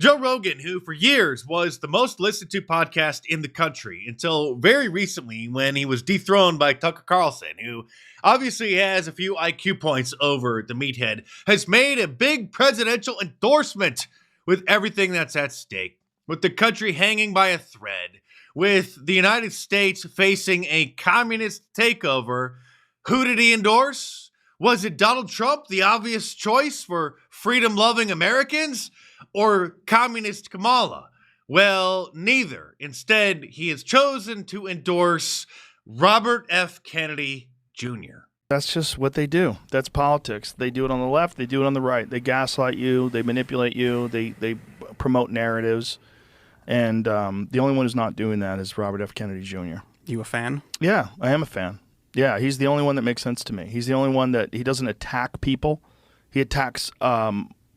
Joe Rogan, who for years was the most listened to podcast in the country until very recently when he was dethroned by Tucker Carlson, who obviously has a few IQ points over the meathead, has made a big presidential endorsement with everything that's at stake, with the country hanging by a thread, with the United States facing a communist takeover. Who did he endorse? Was it Donald Trump, the obvious choice for freedom-loving Americans? Or communist Kamala? Well, neither. Instead, he has chosen to endorse Robert F. Kennedy Jr. That's just what they do. That's politics. They do it on the left. They do it on the right. They gaslight you. They manipulate you. They promote narratives. And the only one who's not doing that is Robert F. Kennedy Jr. You a fan? Yeah, I am a fan. Yeah, he's the only one that makes sense to me. He's the only one that he doesn't attack people. He attacks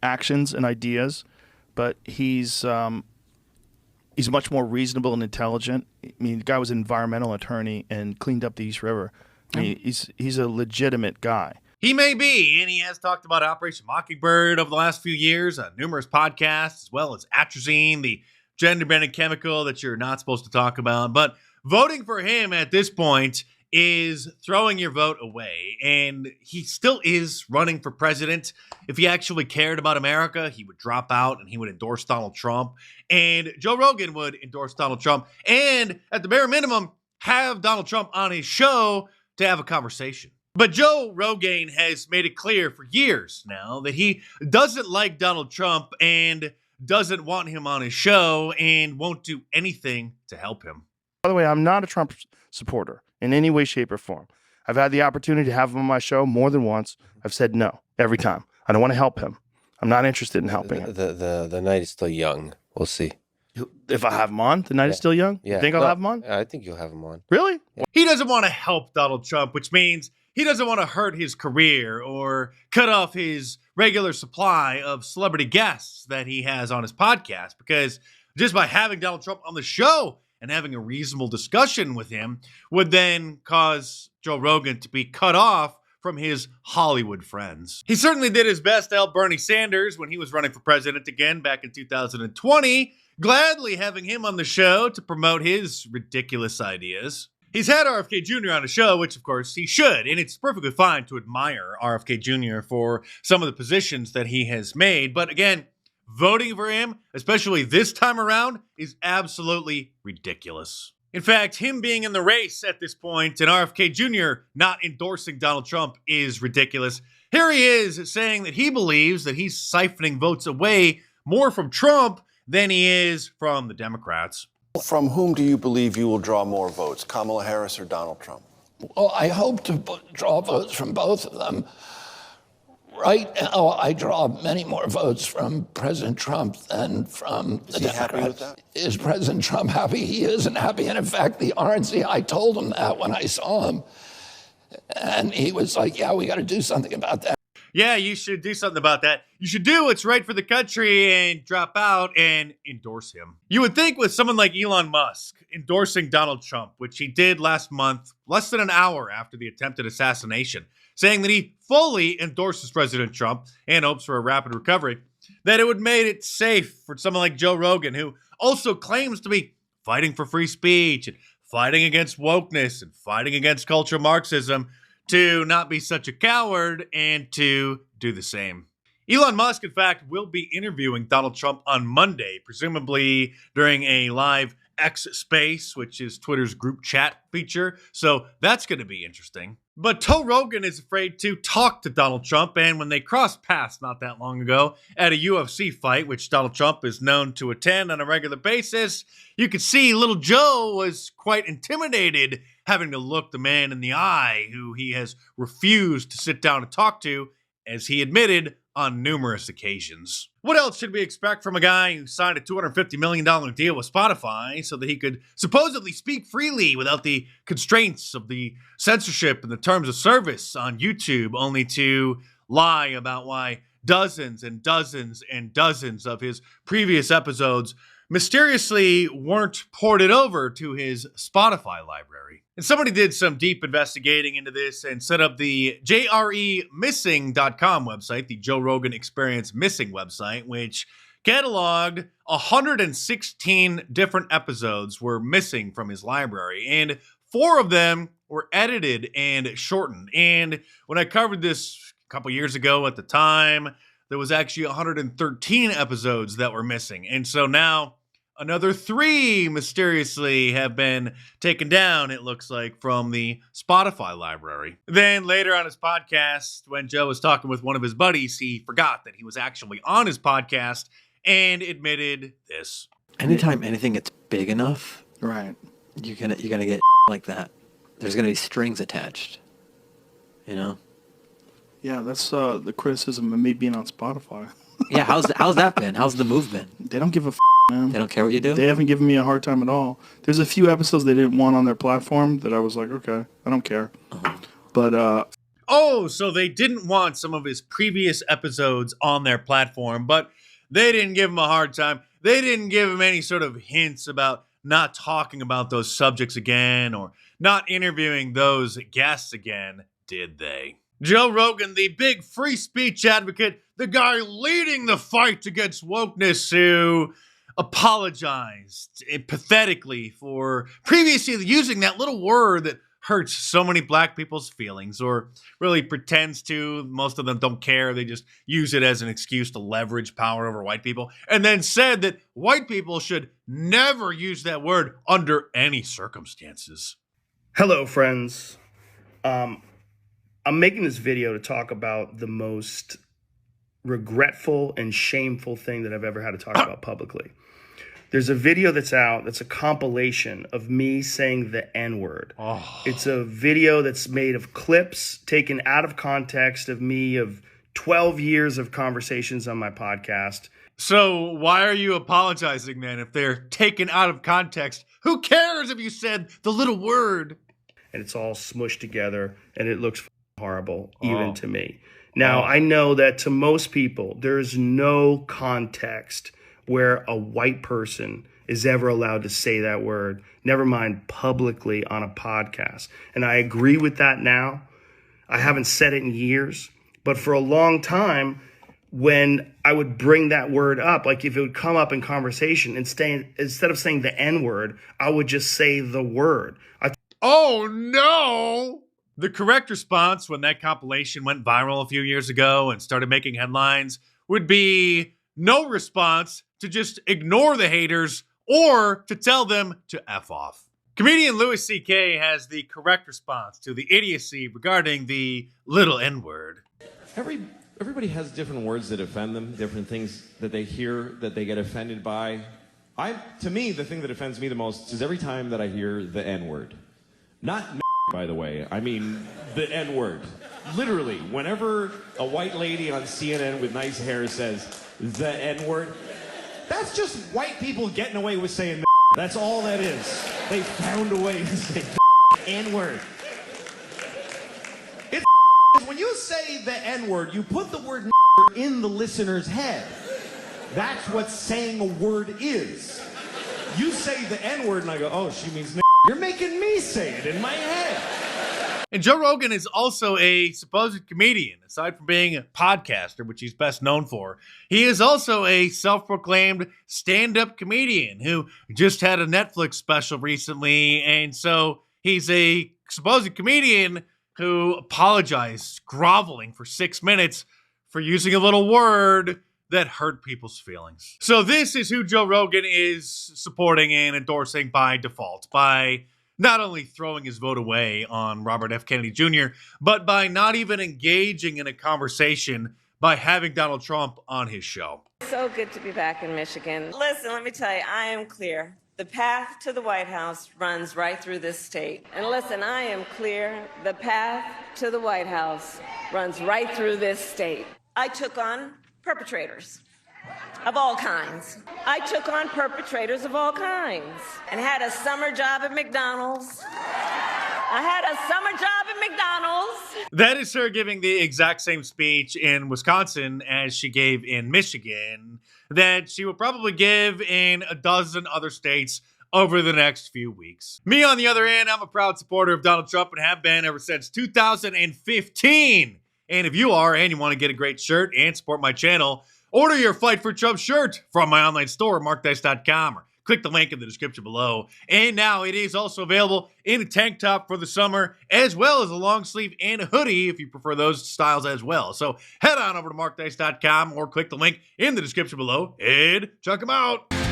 actions and ideas. But he's much more reasonable and intelligent. I mean, the guy was an environmental attorney and cleaned up the East River. I mean, he's a legitimate guy. He may be, and he has talked about Operation Mockingbird over the last few years on numerous podcasts, as well as atrazine, the gender-bending chemical that you're not supposed to talk about. But voting for him at this point is throwing your vote away, and he still is running for president. If he actually cared about America, he would drop out and he would endorse Donald Trump, and Joe Rogan would endorse Donald Trump, and at the bare minimum, have Donald Trump on his show to have a conversation. But Joe Rogan has made it clear for years now that he doesn't like Donald Trump and doesn't want him on his show and won't do anything to help him. By the way, I'm not a Trump supporter in any way, shape, or form. I've had the opportunity to have him on my show more than once. I've said no every time. I don't want to help him. I'm not interested in helping him. The night is still young. We'll see. If I have him on, the night is still young? Yeah. You think I'll have him on? I think you'll have him on. Really? Yeah. He doesn't want to help Donald Trump, which means he doesn't want to hurt his career or cut off his regular supply of celebrity guests that he has on his podcast, because just by having Donald Trump on the show and having a reasonable discussion with him would then cause Joe Rogan to be cut off from his Hollywood friends. He certainly did his best to help Bernie Sanders when he was running for president again back in 2020, gladly having him on the show to promote his ridiculous ideas. He's had RFK Jr. on the show, which of course he should, and it's perfectly fine to admire RFK Jr. for some of the positions that he has made. But again, voting for him, especially this time around, is absolutely ridiculous. In fact, him being in the race at this point and RFK Jr. not endorsing Donald Trump is ridiculous. Here he is saying that he believes that he's siphoning votes away more from Trump than he is from the Democrats. From whom do you believe you will draw more votes, Kamala Harris or Donald Trump? Well, I hope to draw votes from both of them. Right now, I draw many more votes from President Trump than from the Democrats. Is he happy with that? Is President Trump happy? He isn't happy. And in fact, the RNC, I told him that when I saw him. And he was like, yeah, we got to do something about that. Yeah, you should do something about that. You should do what's right for the country and drop out and endorse him. You would think with someone like Elon Musk endorsing Donald Trump, which he did last month, less than an hour after the attempted assassination, saying that he fully endorses President Trump and hopes for a rapid recovery, that it would made it safe for someone like Joe Rogan, who also claims to be fighting for free speech and fighting against wokeness and fighting against cultural Marxism, to not be such a coward and to do the same. Elon Musk, in fact, will be interviewing Donald Trump on Monday, presumably during a live X Space, which is Twitter's group chat feature. So that's going to be interesting. But Joe Rogan is afraid to talk to Donald Trump, and when they crossed paths not that long ago at a UFC fight, which Donald Trump is known to attend on a regular basis, you could see little Joe was quite intimidated having to look the man in the eye who he has refused to sit down and talk to, as he admitted on numerous occasions. What else should we expect from a guy who signed a $250 million deal with Spotify so that he could supposedly speak freely without the constraints of the censorship and the terms of service on YouTube, only to lie about why dozens and dozens and dozens of his previous episodes mysteriously weren't ported over to his Spotify library? And somebody did some deep investigating into this and set up the jremissing.com website, the Joe Rogan Experience Missing website, which cataloged 116 different episodes were missing from his library, and 4 of them were edited and shortened. And when I covered this a couple years ago at the time, there was actually 113 episodes that were missing. And so now another 3 mysteriously have been taken down, it looks like, from the Spotify library. Then later on his podcast, when Joe was talking with one of his buddies, he forgot that he was actually on his podcast and admitted this. Anytime anything gets big enough, Right. you're gonna get like that. There's gonna be strings attached. You know? Yeah, that's the criticism of me being on Spotify. Yeah, how's that been? How's the move been? They don't give a man. They don't care what you do? They haven't given me a hard time at all. There's a few episodes they didn't want on their platform that I was like, okay, I don't care. But Oh, so they didn't want some of his previous episodes on their platform, but they didn't give him a hard time. They didn't give him any sort of hints about not talking about those subjects again or not interviewing those guests again, did they? Joe Rogan, the big free speech advocate, the guy leading the fight against wokeness, who apologized pathetically for previously using that little word that hurts so many black people's feelings, or really pretends to. Most of them don't care. They just use it as an excuse to leverage power over white people, and then said that white people should never use that word under any circumstances. hello, friends. I'm making this video to talk about the most regretful and shameful thing that I've ever had to talk about publicly. There's a video that's out that's a compilation of me saying the N-word. It's a video that's made of clips taken out of context of me of 12 years of conversations on my podcast. So why are you apologizing then if they're taken out of context? Who cares if you said the little word? And it's all smushed together and it looks horrible, even to me. Now, I know that to most people, there's no context where a white person is ever allowed to say that word, never mind publicly on a podcast. And I agree with that now. I haven't said it in years, but for a long time, when I would bring that word up, like if it would come up in conversation, instead of saying the N-word, I would just say the word. Oh no! The correct response when that compilation went viral a few years ago and started making headlines would be no response, to just ignore the haters or to tell them to F off. Comedian Louis C.K. has the correct response to the idiocy regarding the little N-word. Everybody has different words that offend them, different things that they hear that they get offended by. To me, the thing that offends me the most is every time that I hear the N-word. Not by the way, I mean the N-word. Literally, whenever a white lady on CNN with nice hair says the N-word, that's just white people getting away with saying that's all that is. They found a way to say N-word. It's when you say the N-word, you put the word in the listener's head. That's what saying a word is. You say the N-word and I go, oh, she means You're making me say it in my head. And Joe Rogan is also a supposed comedian. Aside from being a podcaster, which he's best known for, he is also a self-proclaimed stand-up comedian who just had a Netflix special recently. And so he's a supposed comedian who apologized, groveling for 6 minutes for using a little word that hurt people's feelings. So this is who Joe Rogan is supporting and endorsing by default, by not only throwing his vote away on Robert F. Kennedy Jr., but by not even engaging in a conversation by having Donald Trump on his show. So good to be back in Michigan. Listen, let me tell you, I am clear. The path to the White House runs right through this state. And listen, I am clear. The path to the White House runs right through this state. I took on perpetrators of all kinds. I took on perpetrators of all kinds and had a summer job at McDonald's. That is her giving the exact same speech in Wisconsin as she gave in Michigan that she will probably give in a dozen other states over the next few weeks. Me, on the other hand, I'm a proud supporter of Donald Trump and have been ever since 2015. And if you are and you want to get a great shirt and support my channel, Order your Fight for Trump shirt from my online store, markdice.com, or click the link in the description below. And now it is also available in a tank top for the summer, as well as a long sleeve and a hoodie if you prefer those styles as well. So head on over to markdice.com or click the link in the description below and check them out.